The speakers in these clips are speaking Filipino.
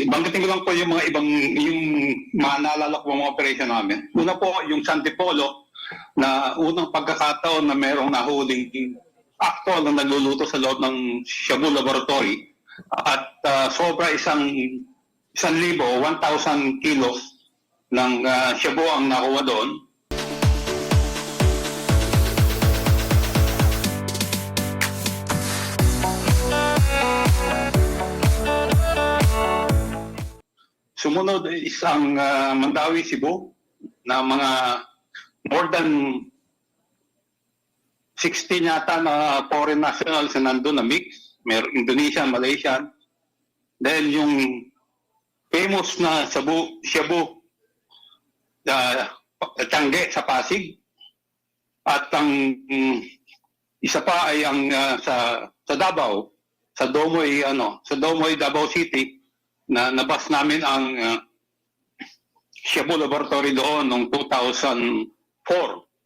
banggitin ko lang po yung mga ibang, yung mga naalala ko mga operation namin. Una po, yung San Tipolo, na unang pagkakataon na merong nahuling actual na nagluluto sa loob ng Shabu Laboratory. At sobra 1,000 kilos ng shabu ang nakuha doon. Sumunod isang Mandawi, Cebu na mga more than 16 yata na foreign nationals na nandun na mix. Meron Indonesian, Malaysian. Then yung famous na shabu Tiangge sa Pasig. At ang isa pa ay ang sa Davao, sa Domoy Davao City, na nabas namin ang Shabu Laboratory doon noong 2004,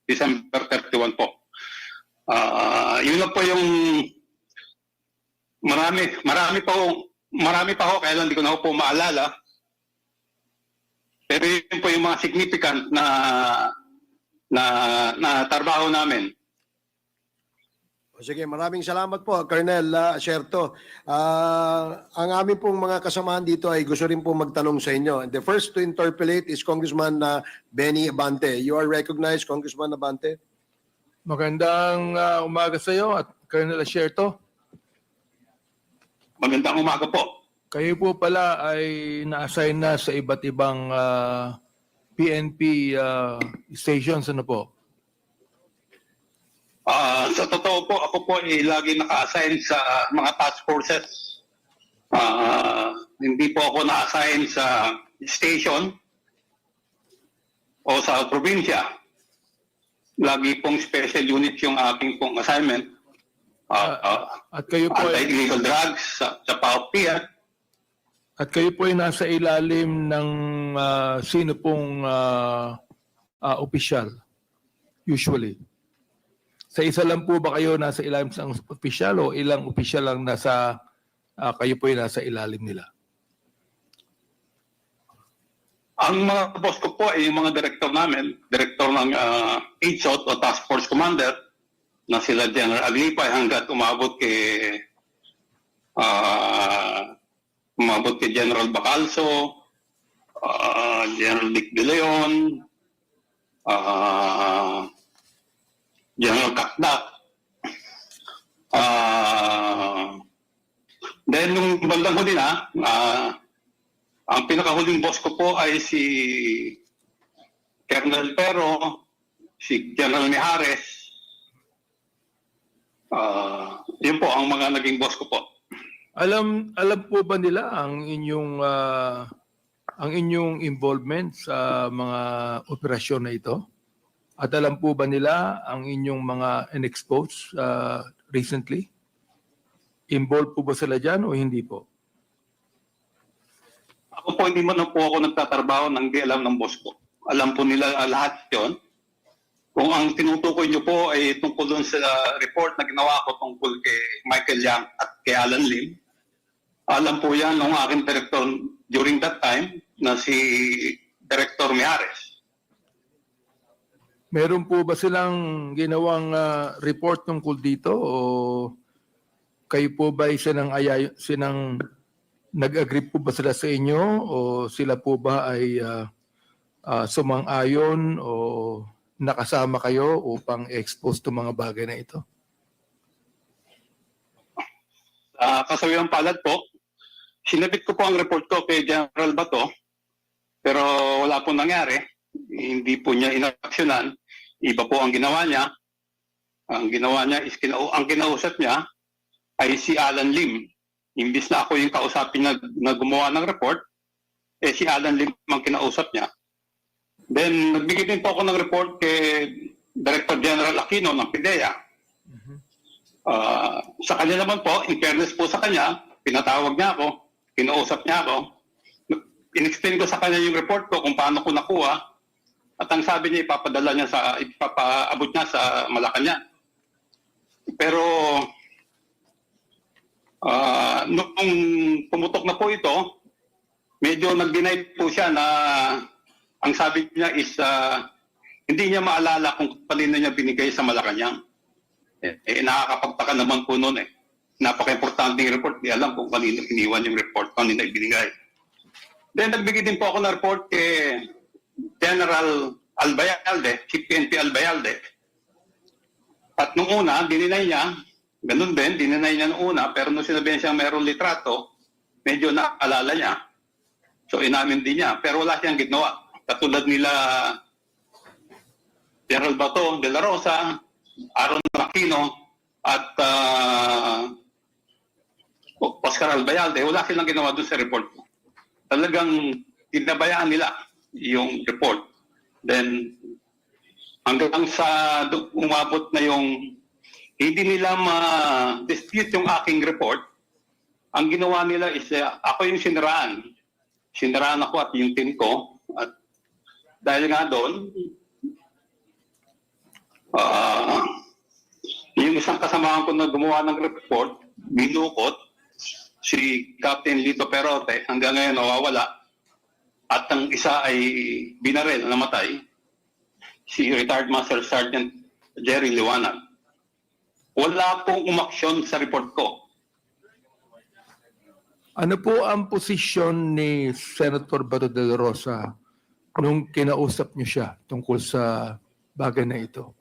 December 31 po. Yun lang po yung marami pa ho, kaya lang hindi ko na po maalala. Pero yun po yung mga significant na trabaho namin. Sige, maraming salamat po, Colonel Asierto. Ang aming pong mga kasamahan dito ay gusto rin po magtanong sa inyo. And the first to interpellate is Congressman Benny Abante. You are recognized, Congressman Abante. Magandang umaga sa iyo at Colonel Asierto. Magandang umaga po. Kayo po pala ay na-assign na sa iba't ibang PNP stations, ano po? Sa totoo po, ako po ay lagi naka-assign sa mga task forces. Hindi po ako na-assign sa station o sa probinsya. Lagi pong special unit yung aking pong assignment. At kayo po ay anti-illegal drugs sa PAOP. At kayo po ay nasa ilalim ng sino pong opisyal usually? Sa isa lang po ba kayo nasa ilalim ng opisyal o ilang opisyal lang kayo po ay nasa ilalim nila? Ang mga boss ko po ay yung mga director namin, director ng HOT o Task Force Commander, na sila General Aglipay hanggat umabot kay General Bacalso, General Dick De Leon, General Kakdak. Then nung bandang huli na, ang pinakahuling boss ko po ay si Colonel Pero, si General Mijares. Yun po ang mga naging boss ko po. Alam po ba nila ang inyong involvement sa mga operasyon na ito? At alam po ba nila ang inyong mga in-expose recently? Involved po ba sila dyan o hindi po? Ako po, hindi man po ako nagtatrabaho ng di alam ng boss ko. Alam po nila lahat yon. Kung ang tinutukoy niyo po ay tungkol doon sa report na ginawa ko tungkol kay Michael Yang at kay Alan Lim, alam po yan ng aking director during that time na si Director Mijares. Meron po ba silang ginawang report tungkol dito o kayo po ba ay sinang nag-agree po ba sila sa inyo o sila po ba ay sumang-ayon o nakasama kayo upang expose itong mga bagay na ito? Kasawiang palad po, sinabit ko po ang report ko kay General Bato, pero wala po nangyari. Hindi po niya inaksyonan. Iba po ang ginawa niya. Ang ginawa niya is ang kinausap niya ay si Alan Lim. Imbis na ako yung kausapin na gumawa ng report, si Alan Lim ang kinausap niya. Then, nagbigay din po ako ng report kay Director General Aquino ng PIDEA. Sa kanya naman po, in fairness po sa kanya, pinatawag niya ako, kinausap niya ako. In-explain ko sa kanya yung report ko kung paano ko nakuha. At ang sabi niya, ipapaabot niya sa Malacanang. Pero, nung pumutok na po ito, medyo nag-deny po siya na ang sabi niya is hindi niya maalala kung kanino niya binigay sa Malacanang. Nakakapagtaka naman po noon eh. Napaka-importante yung report. Di alam kung kanino iniwan yung report, kanino ibinigay. Then nagbigay din po ako ng report kay General Albayalde, Chief PNP Albayalde. At nung una, dininay niya, ganun din, dininay niya nung una, pero nung sinabihan siya mayroong litrato, medyo naalala niya. So inamin din niya, pero wala siyang ginawa. Katulad nila General Bato de la Rosa, Aaron Aquino, at Oscar Albayalde, wala silang ginawa doon sa report. Talagang tinabayaan nila yung report. Then, hanggang sa umabot na yung hindi nila ma-dispute yung aking report, ang ginawa nila is ako yung siniraan. Siniraan ako at yung team ko. At dahil nga doon, yung isang kasamahan ko na gumawa ng report, binukot, si Captain Lito Perote, hanggang ngayon nawawala. At ang isa ay binaril, namatay, si retired Master Sergeant Jerry Liwanag. Wala pong umaksyon sa report ko. Ano po ang posisyon ni Senator Bato de la Rosa nung kinausap niyo siya tungkol sa bagay na ito?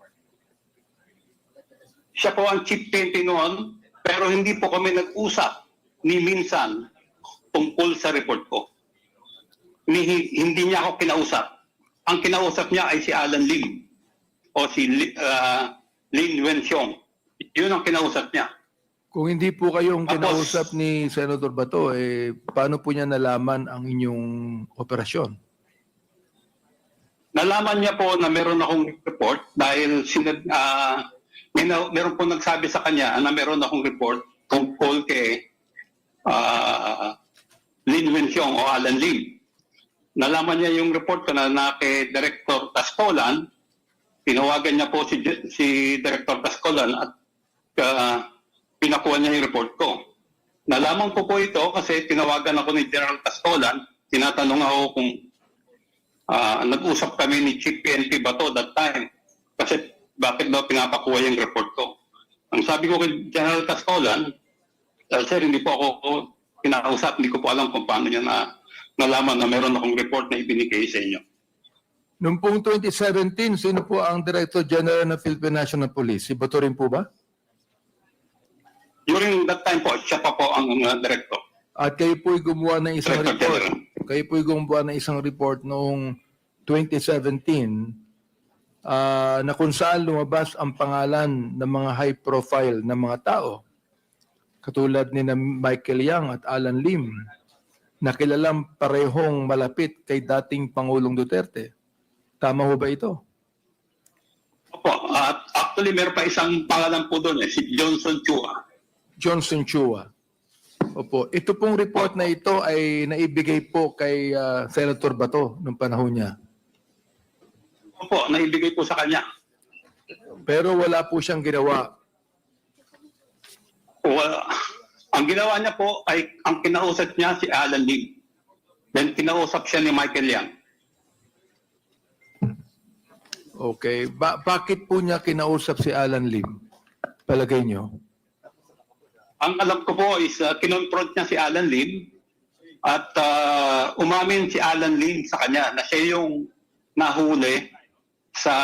Siya po ang chief PNP noon, pero hindi po kami nag-usap ni minsan tungkol sa report ko. Hindi niya ako kinausap. Ang kinausap niya ay si Alan Lim o si Lin Wenxiong. Yun ang kinausap niya. Kung hindi po kayong Tapos, kinausap ni Senator Bato, paano po niya nalaman ang inyong operasyon? Nalaman niya po na meron akong report dahil meron po nagsabi sa kanya na meron akong report tungkol kay Lin Wenxiong o Alan Lim. Nalaman niya yung report ko na kay Director Tascolan. Tinawagan niya po si Director Tascolan at pinakuha niya yung report ko. Nalaman ko po ito kasi tinawagan ako ni General Tascolan. Tinatanong ako kung nag-usap kami ni Chief PNP Bato that time. Kasi bakit daw pinapakuha yung report ko. Ang sabi ko kay General Tascolan, sir, hindi po ako kinausap. Hindi ko po alam kung paano niya nalaman na meron akong report na ibinigay sa inyo. Noong pong 2017, sino po ang Director General ng Philippine National Police? Si Bato rin po ba? During that time po, siya pa po ang director. At kayo po'y gumawa ng isang Director report. General. Kayo po'y gumawa ng isang report noong 2017 na kung saan lumabas ang pangalan ng mga high profile na mga tao. Katulad ni na Michael Yang at Alan Lim na kilalang parehong malapit kay dating Pangulong Duterte. Tama ho ba ito? Opo, at actually meron pa isang pangalan po doon si Johnson Chua. Johnson Chua. Opo. Ito pong report na ito ay naibigay po kay Senator Bato noong panahon niya. Opo, naibigay po sa kanya. Pero wala po siyang ginawa. Ang ginawa niya po ay ang kinausap niya si Alan Lim. Then kinausap siya ni Michael Yang. Okay. Bakit po niya kinausap si Alan Lim? Palagay niyo? Ang alam ko po is kinonfront niya si Alan Lim at umamin si Alan Lim sa kanya na siya yung nahuli sa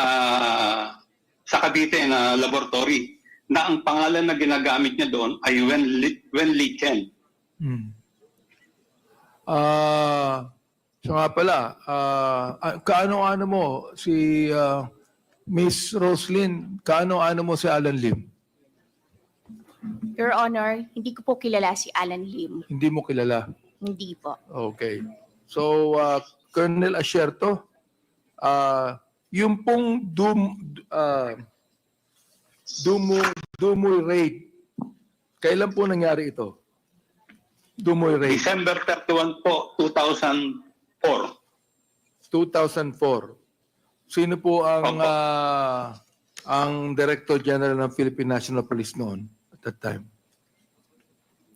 Cavite na laboratory na ang pangalan na ginagamit niya doon ay Wen Li Chen. So nga pala, kaano-ano mo si Miss Roslyn, kaano-ano mo si Alan Lim? Your Honor, hindi ko po kilala si Alan Lim. Hindi mo kilala? Hindi po. Okay. So, Colonel Asierto, yung pong Dumoy raid, kailan po nangyari ito? Dumoy raid. December 31 po, 2004. 2004. Sino po ang Director General ng Philippine National Police noon at that time?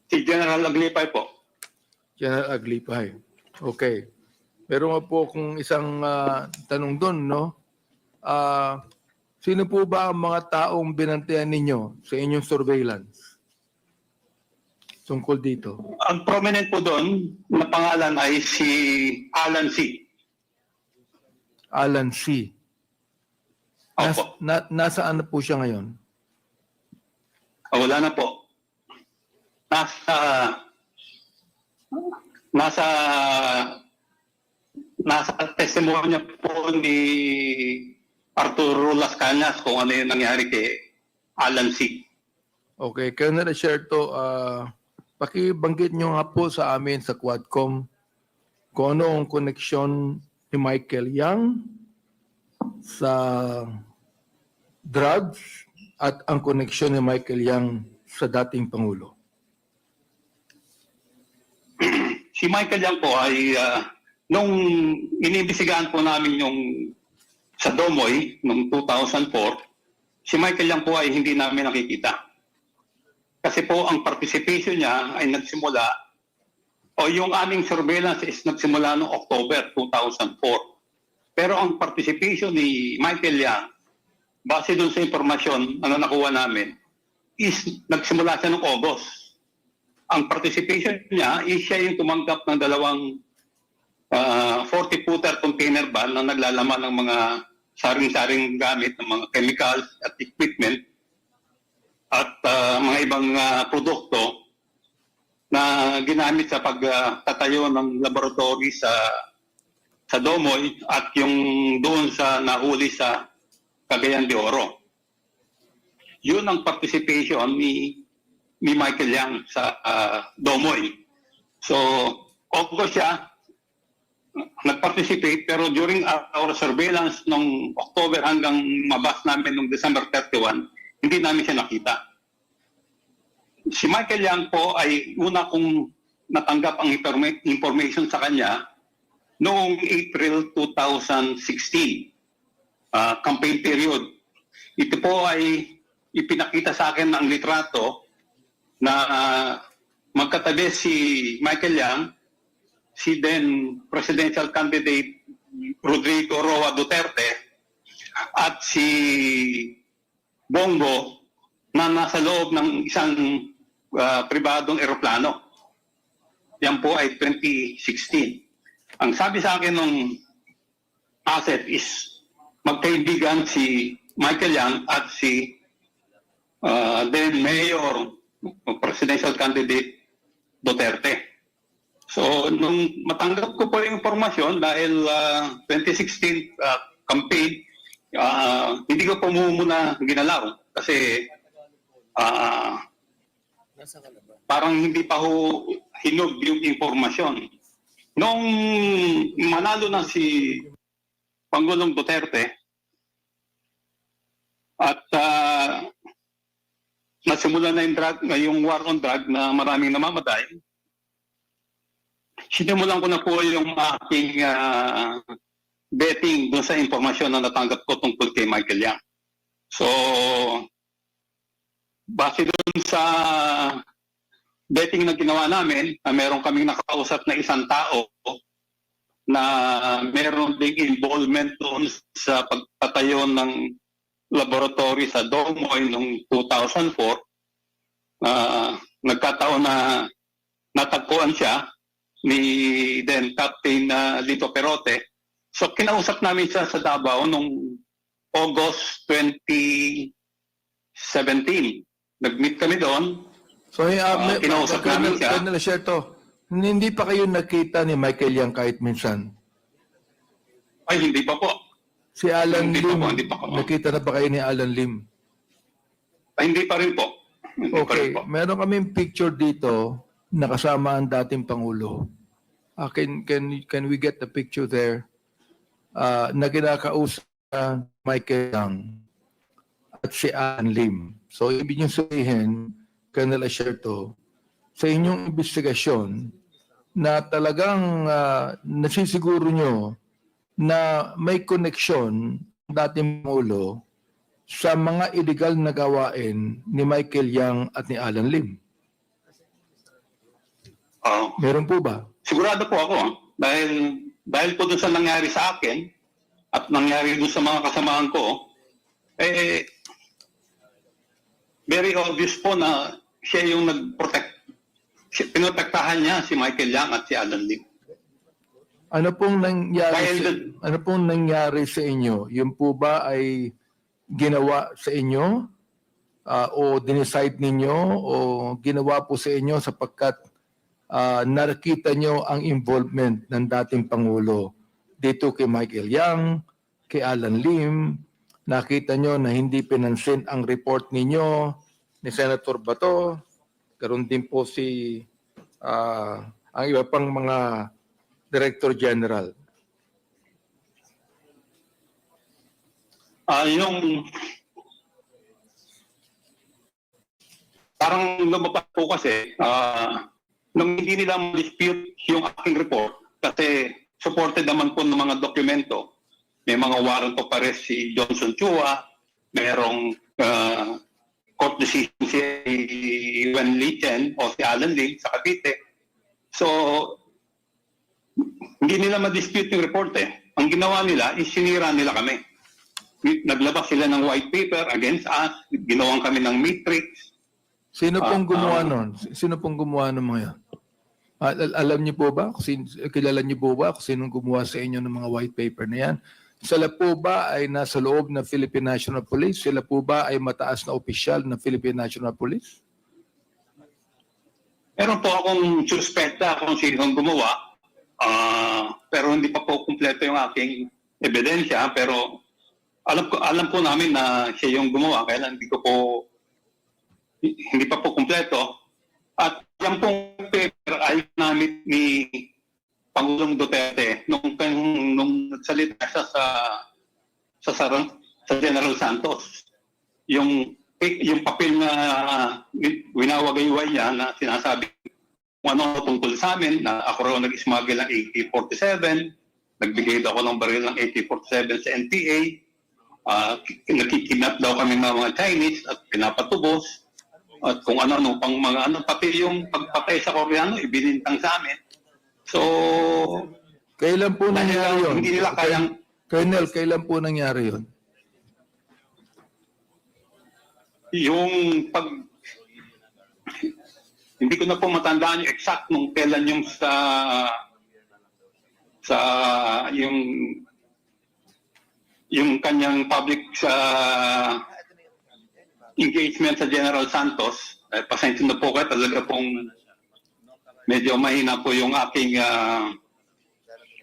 Si General Aglipay po. General Aglipay. Okay. Meron nga po kung isang tanong doon, no? Sino po ba ang mga taong binantayan ninyo sa inyong surveillance? Tungkol dito. Ang prominent po doon na pangalan ay si Alan C. Alan C. Opo. Nasaan na po siya ngayon? Wala na po. Nasa testimonya po ni Arturo Las Cañas kung ano yung nangyari kay Alan C. Okay, Colonel Asierto, pakibanggit nyo nga po sa amin sa Quadcom kung ano ang koneksyon ni Michael Yang sa drugs at ang koneksyon ni Michael Yang sa dating Pangulo. Si Michael Yang po ay nung iniimbestigahan po namin yung sa Domoy noong 2004, si Michael Yang po ay hindi namin nakikita. Kasi po ang participation niya ay nagsimula o yung aming surveillance is nagsimula noong October 2004. Pero ang participation ni Michael Yang, base dun sa impormasyon na nakuha namin, is nagsimula siya noong August. Ang participation niya is siya yung tumanggap ng dalawang 40-footer container van na naglalaman ng mga saring-saring gamit, ng mga chemicals at equipment at mga ibang produkto na ginamit sa pagtatayo ng laboratory sa Domoy at yung doon sa nahuli sa Cagayan de Oro. Yun ang participation ni Michael Yang sa Domoy. So, August siya nag-participate, pero during our surveillance nung October hanggang mabas namin nung December 31, hindi namin siya nakita. Si Michael Yang po ay una kong natanggap ang information sa kanya noong April 2016, campaign period. Ito po ay ipinakita sa akin ng litrato na magkatabi si Michael Yang, si then presidential candidate Rodrigo Roa Duterte at si Bongo na nasa loob ng isang pribadong eroplano. Yan po ay 2016. Ang sabi sa akin ng asset is magkaibigan si Michael Yang at si then Mayor presidential candidate Duterte. So, nung matanggap ko po yung informasyon dahil 2016 campaign, hindi ko po muna ginalaw kasi parang hindi pa ho hinog yung informasyon. Nung manalo na si Pangulong Duterte at nasimula na yung war on drug na maraming namamatay, sinimulan ko na po yung aking betting doon sa informasyon na natanggap ko tungkol kay Michael Yang. So, base doon sa betting na ginawa namin, meron kaming nakausap na isang tao na meron ding involvement doon sa pagtatayo ng laboratory sa Domoy noong 2004. Nagkataon na natagpuan siya ni then Captain Lito Perote. So kinausap namin siya sa Davao noong August 2017. Nag-meet kami doon. So, kinausap namin siya. Colonel Asierto, hindi pa kayo nakita ni Michael Yang kahit minsan? Ay, hindi pa po. Si Alan Hindi Lim, pa po, hindi pa po. nakita na ba kayo ni Alan Lim? Ay, hindi pa rin po. Hindi pa rin Okay, po. meron kaming picture dito na kasama ang dating Pangulo. Can we get the picture there? Na kinakausap Michael Yang at si Alan Lim. So, ibig niyong sabihin, Colonel Asierto, sa inyong investigasyon na talagang nasisiguro nyo na may koneksyon dating Pangulo sa mga illegal na gawain ni Michael Yang at ni Alan Lim. Meron po ba? Sigurado po ako. Dahil po dun sa nangyari sa akin at nangyari dun sa mga kasamahan ko, very obvious po na siya yung pinotektahan niya si Michael Yang at si Alan Lim. Ano pong nangyari Dahil ano pong nangyari sa inyo? Yun po ba ay ginawa sa inyo o dinicide ninyo o ginawa po sa inyo sapagkat nakita nyo ang involvement ng dating Pangulo dito kay Michael Yang, kay Alan Lim, nakita nyo na hindi pinansin ang report ninyo ni Senator Bato, karon din po si ang iba pang mga Director General. Yung parang lumabas po kasi nung hindi nila dispute yung aking report kasi supported naman po ng mga dokumento. May mga warrant of arrest si Johnson Chua, merong court decision si Wen Lichen o si Alan Lim sa Cavite. So, hindi nila ma-dispute yung report eh. Ang ginawa nila is sinira nila kami. Naglabas sila ng white paper against us, ginawan kami ng matrix. Sino pong gumawa nun? Sino pong gumawa ng mga yan? Alam niyo po ba? Kilala niyo po ba kung sinong gumawa sa inyo ng mga white paper na yan? Sila po ba ay nasa loob ng Philippine National Police? Sila po ba ay mataas na opisyal ng Philippine National Police? Meron po akong suspecta kung sinong gumawa. Pero hindi pa po kumpleto yung aking ebidensya. Pero alam po namin na siya yung gumawa. Kaya lang hindi pa po kumpleto. At yung pong paper ay namin ni Pangulong Duterte nung nagsalita siya sa General Santos. Yung papel na winawagayway niya na sinasabi kung ano tungkol sa amin, na ako raw nag-smuggle ng AK-47, nagbigay daw ako ng baril ng AK-47 sa NPA, nakikidnap daw kami ng mga Chinese at pinapatubos, at kung ano-ano pang mga pati yung pagpatay sa Koreano, ibinintang sa amin. So, Kailan po nangyari yun? hindi nila kayang... Colonel, kailan po nangyari yun? Yung hindi ko na po matandaan yung exact nung kailan yung yung kanyang public engagement sa General Santos. Pasensya na po kayo, talaga pong medyo mahina po yung aking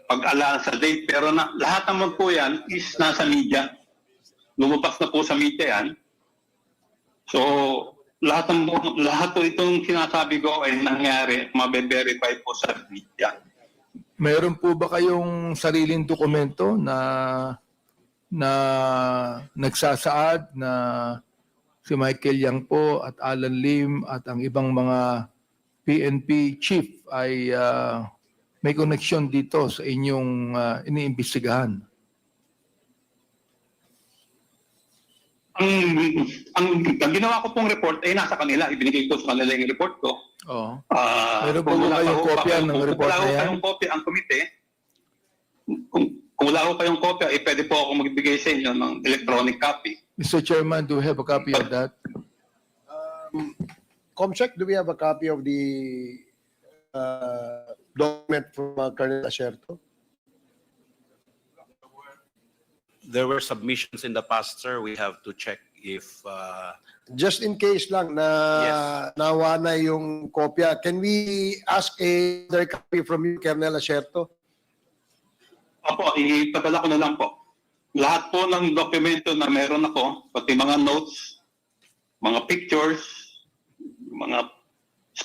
pag-alala sa date. Pero lahat naman po yan is nasa media. Lumabas na po sa media yan. So, lahat po itong sinasabi ko ay nangyari, mabe-verify po sa media. Meron po ba kayong sariling dokumento na nagsasaad na si Michael Yang po at Alan Lim at ang ibang mga PNP chief ay may connection dito sa inyong iniimbestigahan? Ang ginawa ko pong report ay nasa kanila. Ibinigay ko sa kanila yung report ko. Oo. Meron po Kung ba wala kayong ho kopya ng report Kung na wala ho yan? kayong kopya ang komite, kung wala ho kayong kopya, pwede po ako magbigay sa inyo ng electronic copy. Mr. Chairman, do we have a copy of that? Comsec, do we have a copy of the document from Colonel Acerto? There were submissions in the past, sir. We have to check if Just in case lang na nawa na yung kopya, can we ask another copy from you, Colonel Acerto? Opo, ipadala ko na lang po. Lahat po ng dokumento na meron ako, pati mga notes, mga pictures, mga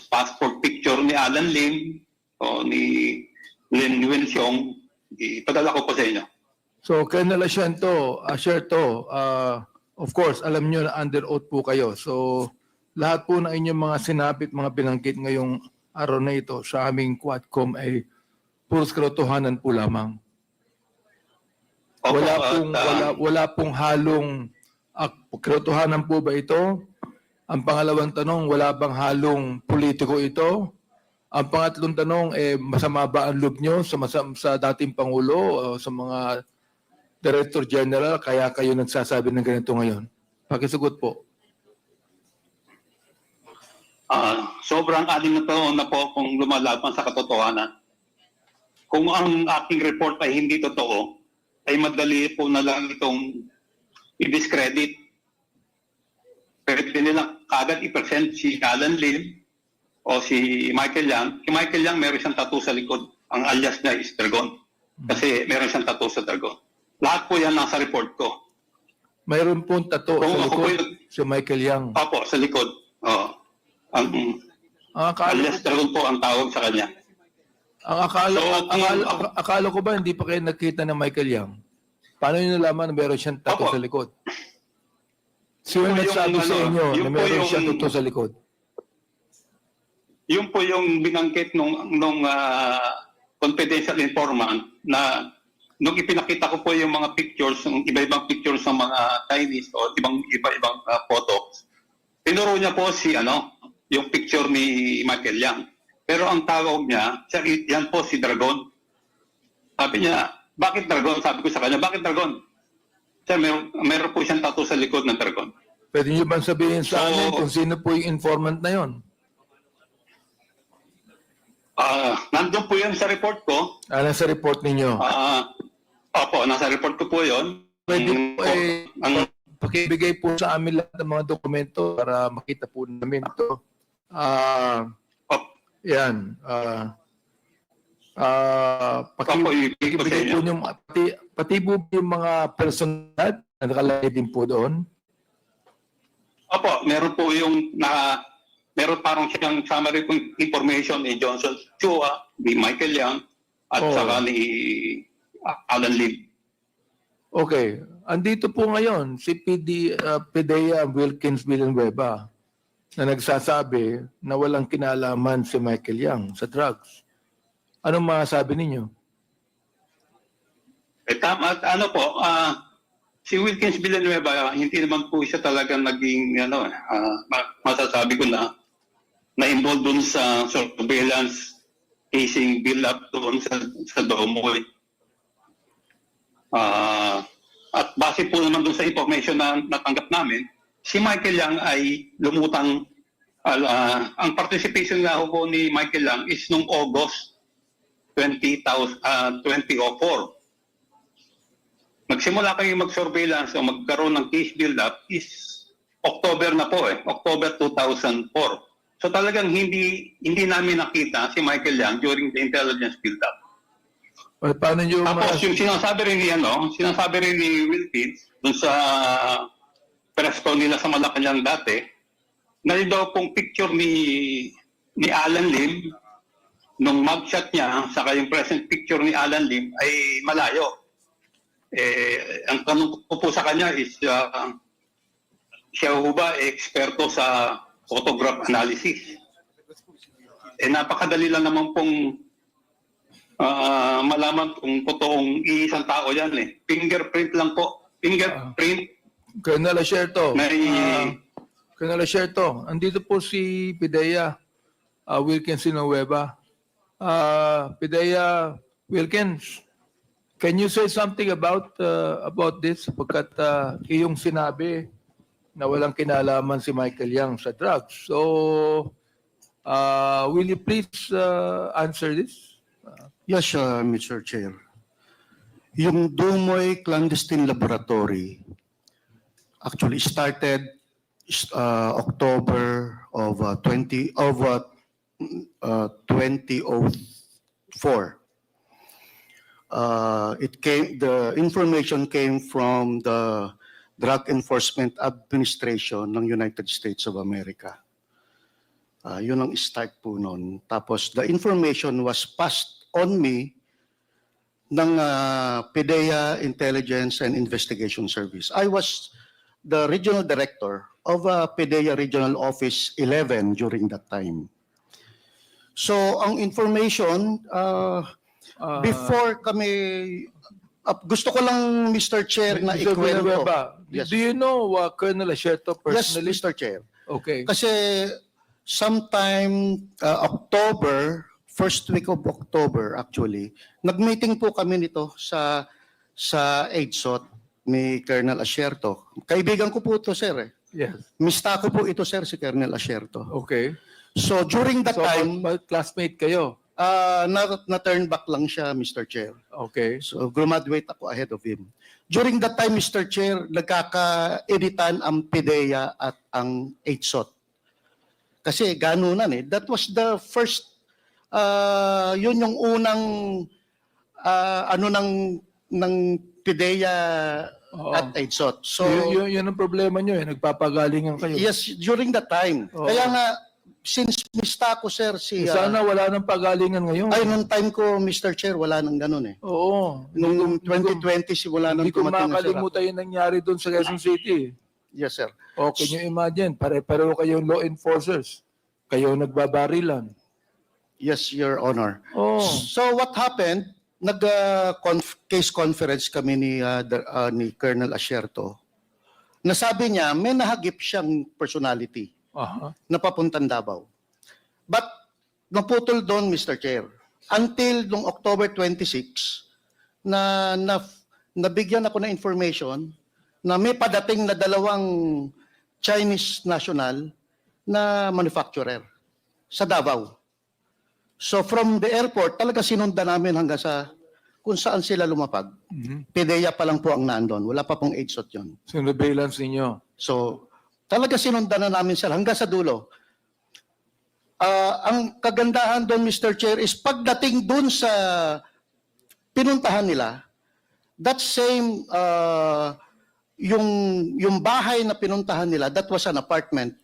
passport picture ni Alan Lim o ni Lin Wenxiong, ipadala ko po sa inyo. So, Colonel Acerto, of course, alam nyo na under oath po kayo. So, lahat po ng inyong mga sinapit, mga binanggit ngayong araw na ito sa aming Quadcom ay puros katotohanan po lamang. Opo, Wala pong halong katotohanan po ba ito? Ang pangalawang tanong, wala bang halong politiko ito? Ang pangatlong tanong, masama ba ang loob nyo sa dating Pangulo o sa mga Director General kaya kayo nagsasabi ng ganito ngayon? Pakisagot po. Sobrang anim na taon na po kung lumalaban sa katotohanan. Kung ang aking report ay hindi totoo, ay madali po na lang itong i-discredit. Pwede nilang kagad i-present si Alan Lim o si Michael Yang. Si Michael Yang meron siyang tattoo sa likod. Ang alias niya is Dragon. Kasi meron siyang tattoo sa Dragon. Lahat po yan nasa report ko. Mayroon pong tato Kung sa ako po likod si Michael Yang. Opo, sa likod. Oo. Ang alias Dragon po ang tawag sa kanya. Ang akala ko ba hindi pa kayo nakita ng Michael Yang? Paano nyo nalaman na meron siyang tato Opo. sa likod? Sino Yung nagsabi sa ano, inyo na yung po meron yung- siyang tato sa likod? Yun po yung binangkit nung confidential informant na nung ipinakita ko po yung mga pictures, yung iba-ibang pictures ng mga Chinese o iba-ibang photos. Tinuro niya po yung picture ni Michael Yang. Pero ang tawag niya, yan po si Dragon. Sabi niya, bakit Dragon? Sabi ko sa kanya, bakit Dragon? Sir, meron po siyang tattoo sa likod ng Dragon. Pwede nyo bang sabihin sa So- amin kung sino po yung informant na yon? Nandun po yan sa report ko. Nasa report ninyo. Opo, nasa report ko po yun. Pwede po ang- pakibigay po sa amin lahat ng mga dokumento para makita po namin ito. Yan. Opo, ibigay ko sa Pakibigay inyo. po yung, pati po yung mga personal na nakalagay din po doon. Opo, meron po meron parang siyang summary information ni Johnson Chua, ni Michael Yang, at Oh. saka ni Alan Lim. Okay. Andito po ngayon si Pidea Wilkins Villanueva na nagsasabi na walang kinalaman si Michael Yang sa drugs. Anong masasabi ninyo? Tama, si Wilkins Villanueva, hindi naman po siya talaga naging, masasabi ko na-involved dun sa surveillance casing build-up doon sa Domoy. At base po naman dun sa information na natanggap namin, si Michael Yang ay lumutang, ang participation nga po ni Michael Yang is nung August 2004. Nagsimula kayo mag-surveillance o magkaroon ng case build-up is October na po October 2004. So talagang hindi namin nakita si Michael Yang during the intelligence build-up. Paano nyo Tapos yung sinasabi rin ni Wilkins dun sa press con nila sa Malacanang dati, na daw pong picture ni Alan Lim, nung mugshot niya, saka yung present picture ni Alan Lim ay malayo. Ang tanong ko po sa kanya is, siya ho ba eksperto sa photograph analysis? Napakadali lang naman pong malaman kung totoong isang tao yan Fingerprint lang po. Fingerprint. Colonel Asherto. May- Colonel Asherto, andito po si Pidea Wilkins Villanueva. Pidea Wilkins, can you say something about this? Sapagkat iyong sinabi na walang kinalaman si Michael Yang sa drugs. So, will you please answer this? Yes, Mr. Chair. Yung Dumoy Clandestine Laboratory actually started October of 2004. The information came from the Drug Enforcement Administration ng United States of America. Yun ang start po nun. Tapos the information was passed on me ng PDEA Intelligence and Investigation Service. I was the regional director of PDEA Regional Office 11 during that time. So ang information, before kami, gusto ko lang Mr. Chair na Mr. ikwento. Villanueva, Yes. do you know Colonel Asherto Yes, personally? Mr. Chair. Okay. Kasi sometime October, first week of October actually, nag-meeting po kami nito sa EDSOT ni Colonel Asierto. Kaibigan ko po ito, sir. Eh. Yes. Mista ko po ito, sir, si Colonel Asierto. Okay. So during that So, time, classmate kayo. na-turn back lang siya, Mr. Chair. Okay. So graduate ako ahead of him. During that time, Mr. Chair, nagkaka-editan ang PIDEA at ang EDSOT. Kasi ganunan eh. That was the first, yun yung unang ng PIDEA Oo. at EDSOT. So, Yun ang problema nyo eh. Nagpapagalingan kayo. yes, during that time. Oo. Kaya nga, since mista ko, sir, Sana wala nang pagalingan ngayon. ay, nung time ko, Mr. Chair, wala nang ganun eh. Oo. Nung 2020, simula nang Hindi ko dumating na sir. makalimutan yung nangyari doon sa Quezon City. Yes, sir. O, can you imagine? Pare-pareho kayong law enforcers. Kayo nagbabarilan. Yes, Your Honor. Oh. So what happened, case conference kami ni Colonel Asierto. Nasabi niya, may nahagip siyang personality Aha. na papuntang Davao. But naputol doon, Mr. Chair. Until noong October 26, nabigyan ako ng information na may padating na 2 Chinese national na manufacturer sa Davao. So from the airport, talaga sinundan namin hanggang sa kung saan sila lumapag. Mhm. PIDEA pa lang po ang nandun. Wala pa pong EDSOT yun. Surveillance ninyo. So talaga sinundan na namin sila hanggang sa dulo. Ang kagandahan doon, Mr. Chair, is pagdating doon sa pinuntahan nila, that same, yung bahay na pinuntahan nila, that was an apartment.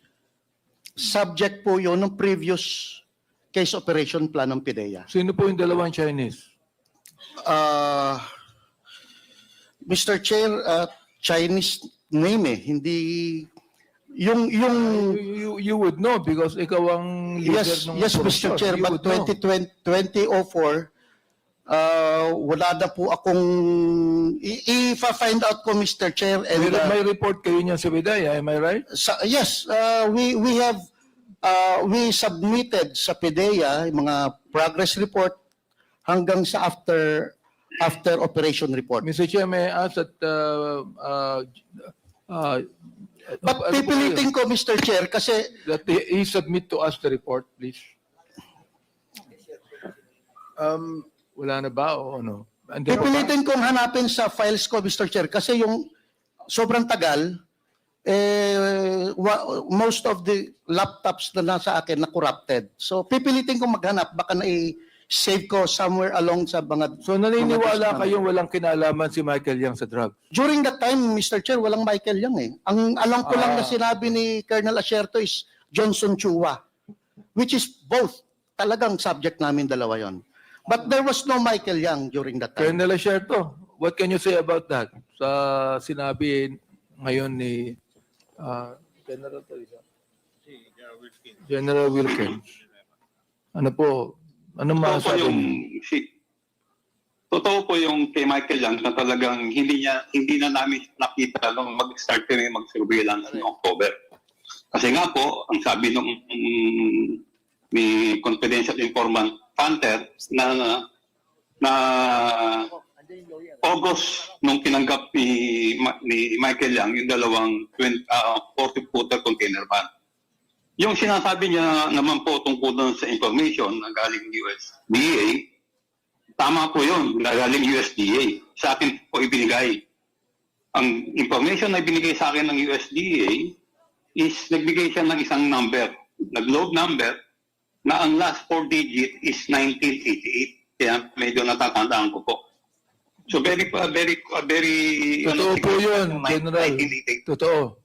Subject po yun ng previous case operation plan ng PIDEA. Sino po yung 2 Chinese? Mr. Chair, Chinese name eh, hindi You would know because ikaw ang leader ng yes Mr. operasyon. Chair, You but would know. 2004 wala na po akong i-find out ko, Mr. Chair, and May report kayo niyan sa PIDEA, am I right? yes, we have we submitted sa PIDEA yung mga progress report hanggang sa after operation report. Mr. Chair, may I ask that But pipilitin ko, Mr. Chair, kasi that he submit to us the report, please. Wala na ba o ano? And then- pipilitin kong hanapin sa files ko, Mr. Chair, kasi yung sobrang tagal, most of the laptops na nasa akin na corrupted. So pipilitin kong maghanap, baka na-save ko somewhere along sa mga... So naniniwala kayong walang kinalaman si Michael Yang sa drug? During that time, Mr. Chair, walang Michael Yang eh. Ang alam ko lang na sinabi ni Colonel Asierto is Johnson Chua, which is both. Talagang subject namin dalawa yon. But there was no Michael Yang during that time. Colonel Asierto, what can you say about that? Sa sinabi ngayon ni General Wilkins. Ano po? Anong Totoo po masasabi yung niyo? totoo po yung kay Michael Yang na talagang hindi na namin nakita nung mag-start kami mag-surveillance noong October. Kasi nga po, ang sabi nung ni confidential informant Panther na August nung tinanggap ni Michael Yang yung 40-footer container van. Yung sinasabi niya naman po tungkol doon sa information na galing USDA, tama po yun, galing USDA. Sa akin po ibinigay. Ang information na ibinigay sa akin ng USDA is nagbigay siya ng isang number, nag-load number, na ang last 4 digit is 1988. Kaya medyo natatandaan ko po. So very Totoo po yun, General. 1988. Totoo.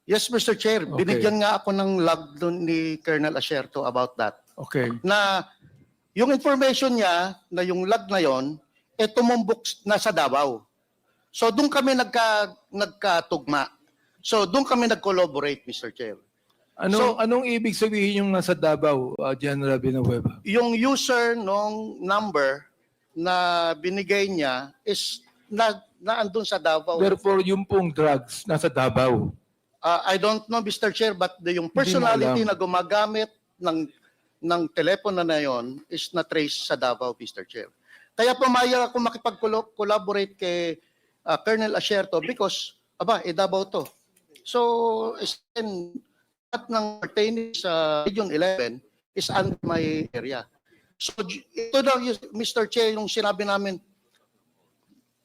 Yes, Mr. Chair. Okay. Binigyan nga ako ng log doon ni Colonel Asierto about that. Okay. Na yung information niya, na yung log na yon, tumumbok na sa Davao. So doon kami nagkatugma. So doon kami nag-collaborate, Mr. Chair. Anong ibig sabihin yung nasa Davao, General Villanueva? Yung user nung number na binigay niya is na andun sa Davao. Therefore, yung pong drugs nasa Davao. I don't know, Mr. Chair, but yung personality na gumagamit ng telepono na yon is na-trace sa Davao, Mr. Chair. Kaya pumayag ako makipag-collaborate kay Colonel Asierto because, Davao to. So, lahat ng pertaining sa Region 11 is under my area. So, ito daw, Mr. Chair, yung sinabi namin,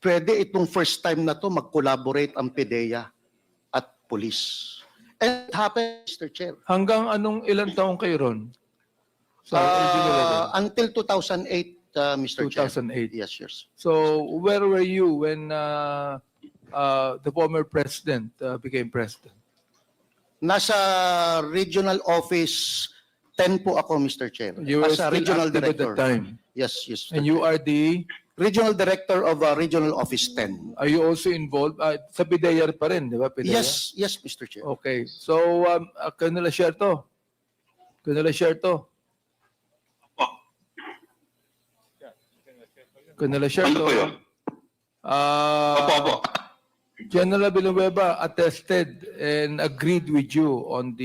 pwede itong first time na to mag-collaborate ang PDEA at police. And it happened, Mr. Chair. Hanggang ilang taong kayo ron? Sa Until 2008, Mr. Chair. 2008. Yes, yes. So, where were you when the former president became president? Nasa regional office 10 po ako, Mr. Chair. You were As a still regional active at director. that time. Yes, yes. And you are the, Regional Director of Regional Office 10. are you also involved? Sa PIDEA pa rin, di ba? PIDEA? Yes, yes, Mr. Chair. Okay. So, Colonel Asierto. Colonel Asierto. Colonel Ano Asierto. po yun? Opo. General Villanueva attested and agreed with you on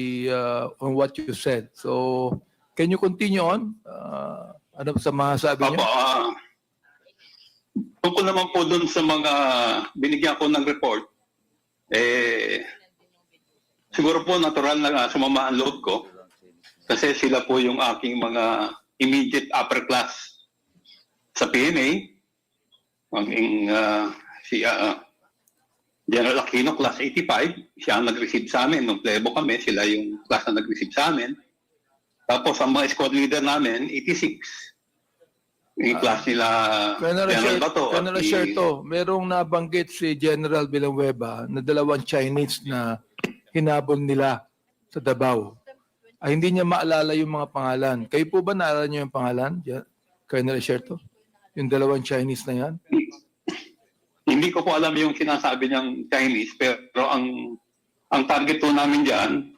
on what you said. So, can you continue on? Ano sa masasabi Opo. niyo? Tungkol naman po dun sa mga binigyan ko ng report, siguro po natural na sumama ang loob ko kasi sila po yung aking mga immediate upper class sa PNA. Si General Aquino, class 85, siya ang nag-receive sa amin. Nung plebo kami, sila yung class na nag-receive sa amin. Tapos ang mga squad leader namin, 86. Yung class nila General Bato. Colonel Asierto, merong nabanggit si General Villanueva na dalawang Chinese na hinabol nila sa Davao. Ay, hindi niya maalala yung mga pangalan. Kayo po ba naalala niyo yung pangalan, Colonel Asierto? Yung dalawang Chinese na yan? Hindi ko po alam yung sinasabi niyang Chinese, pero ang target po namin dyan,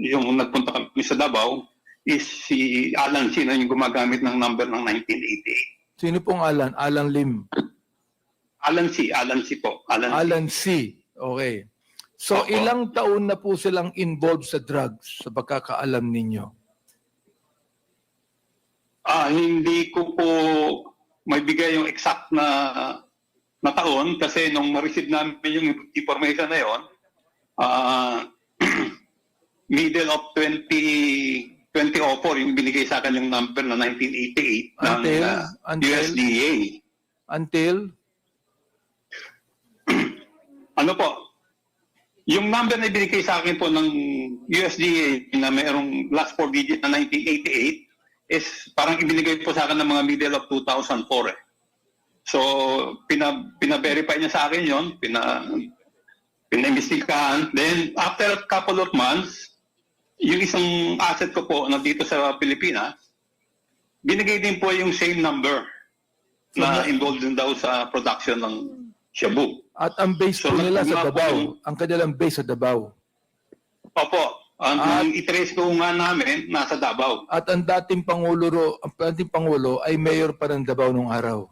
yung nagpunta kami sa Davao, is si Alan C na yung gumagamit ng number ng 1988. Sino pong Alan? Alan Lim. Alan C po. Alan C. Okay. So, Opo. ilang taon na po silang involved sa drugs sa pagkakaalam ninyo? Hindi ko po may bigay yung exact na taon kasi nung ma-receive namin yung information na yon, middle of 2004 yung binigay sa akin yung number na 1988 ng USDA. Until? Ano po? Yung number na ibinigay sa akin po ng USDA na mayroong last 4 digit na 1988 is parang ibinigay po sa akin ng mga middle of 2004 eh. So, pina-verify niya sa akin yon, pina-investigahan. Then, after a couple of months, yung isang asset ko po na dito sa Pilipinas, binigay din po yung same number na involved din daw sa production ng shabu. At ang base So, po nila sa nagtama po Davao. yung- Ang kanilang base sa Davao. Opo, ang i-trace ko nga namin, nasa Davao. At ang dating Pangulo ay mayor pa ng Davao nung araw.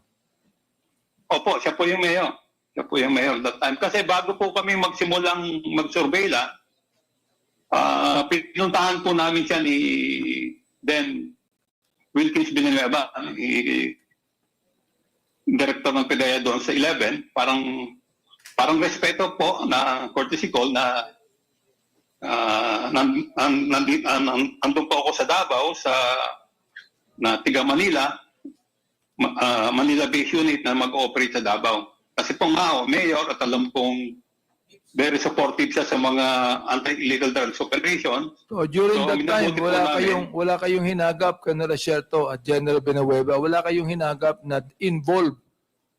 Opo, siya po yung mayor. Siya po yung mayor that time. Kasi bago po kami magsimulang mag-surveilla, pinuntahan po namin siya ni then Wilkins Villanueva, director ng PDEA doon sa 11. Parang respeto po na courtesy call na andun po ako sa Davao na tiga Manila, Manila Base Unit na mag-ooperate sa Davao. Kasi po nga mayor at alam kong very supportive siya sa mga anti-illegal drugs operation. So during So, that time, minabuti po namin. wala kayong hinagap, Colonel Asierto at General Villanueva, wala kayong hinagap na involved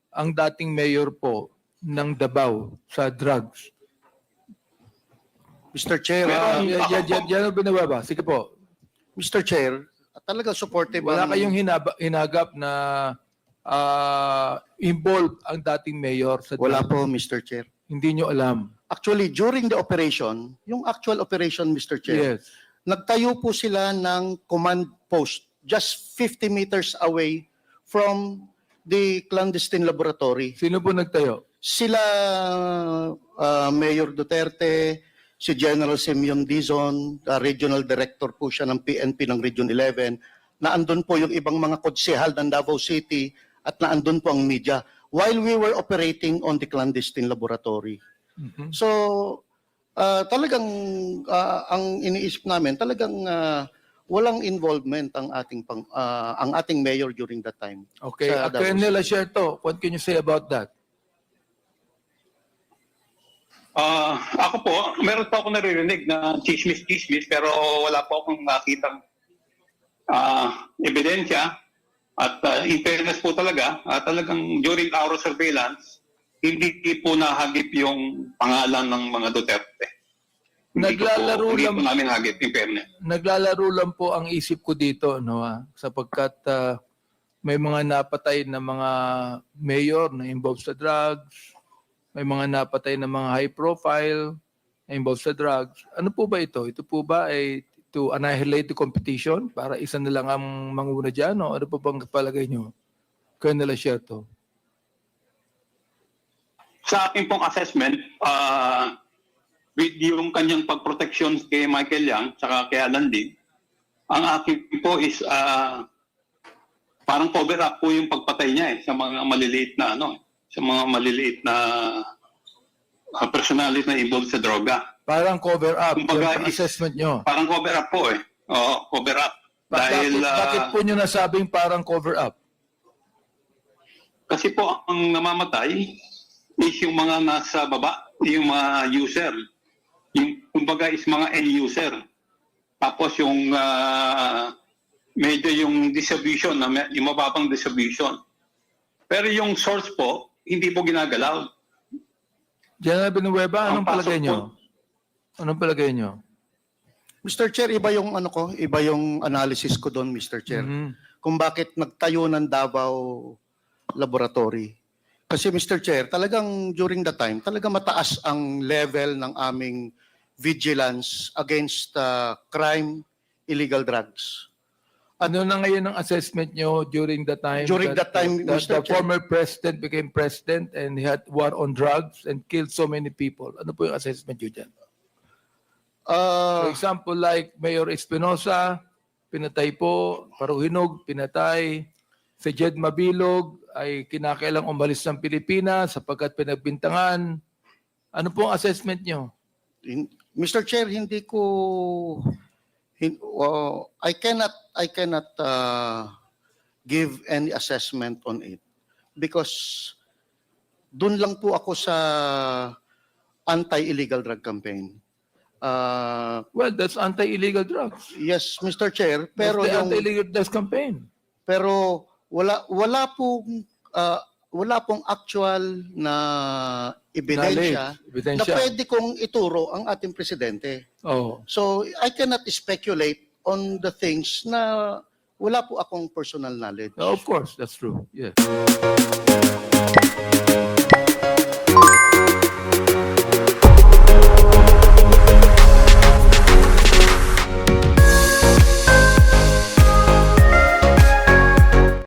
ang dating mayor po ng Davao sa drugs. Mr. Chair, General Villanueva, sige po. Mr. Chair, talaga supportive. Wala kayong hinagap na involved ang dating mayor sa Wala drugs. po, Mr. Chair. Hindi nyo alam. Actually, during the operation, yung actual operation, Mr. Chair, Yes. nagtayo po sila ng command post just 50 meters away from the clandestine laboratory. Sino po nagtayo? Sila Mayor Duterte, si General Simeon Dizon, Regional Director po siya ng PNP ng Region 11, na andun po yung ibang mga konsehal ng Davao City at na andun po ang media while we were operating on the clandestine laboratory. So, talagang ang iniisip namin, talagang walang involvement ang ating mayor during that time. Okay, Sa Davao Colonel City. Asierto, what can you say about that? Ako po, meron po ako naririnig na chismis-chismis pero wala po akong nakitang ebidensya. At in fairness po talaga, talagang during our surveillance, hindi po nahagip yung pangalan ng mga Duterte. Naglalaro Hindi lang- po namin hagip, in fairness. Naglalaro lang po ang isip ko dito, no, sapagkat may mga napatay na mga mayor na involved sa drugs, may mga napatay na mga high profile na involved sa drugs. Ano po ba ito? Ito po ba ay to annihilate the competition para isa na lang ang manguna dyan? O ano po bang palagay nyo? Colonel Asierto. Sa akin pong assessment, with yung kanyang pagproteksyon kay Michael Yang tsaka kay Alan Lee, ang akin po is parang cover up po yung pagpatay niya sa mga maliliit na sa mga maliliit na personality na involved sa droga. Parang cover up. Kumbaga, Yung assessment nyo. Parang cover up po Oo, cover up. Dahil Bakit po nyo nasabing parang cover up? kasi po ang namamatay is yung mga nasa baba, yung mga user. Yung kumbaga is mga end user. Tapos yung medyo yung distribution, yung mababang distribution. Pero yung source po, hindi po ginagalaw. General Villanueva, anong Ang pasok palagay nyo? Anong palagay nyo? Mr. Chair, iba yung analysis ko doon, Mr. Chair. Mhm. Kung bakit nagtayo ng Davao Laboratory. Kasi Mr. Chair, talagang during the time, talagang mataas ang level ng aming vigilance against crime, illegal drugs. Ano na ngayon ang assessment nyo during the time During that time, that Mr. the Chair. former president became president and he had war on drugs and killed so many people? Ano po yung assessment nyo dyan? For example, like Mayor Espinosa, pinatay po, Paruhinog, pinatay. Si Jed Mabilog ay kinakailang umalis ng Pilipinas sapagkat pinagbintangan. Ano po ang assessment nyo? Mr. Chair, I cannot give any assessment on it because dun lang po ako sa anti-illegal drug campaign. Well, that's anti-illegal drugs. Yes, Mr. Chair, pero That's the yung anti-illegal drugs campaign. pero wala pong actual na ebidensya na Ebidensya. pwede kong ituro ang ating presidente. Oh. So I cannot speculate on the things na wala po akong personal knowledge. Of course, that's true. Yes.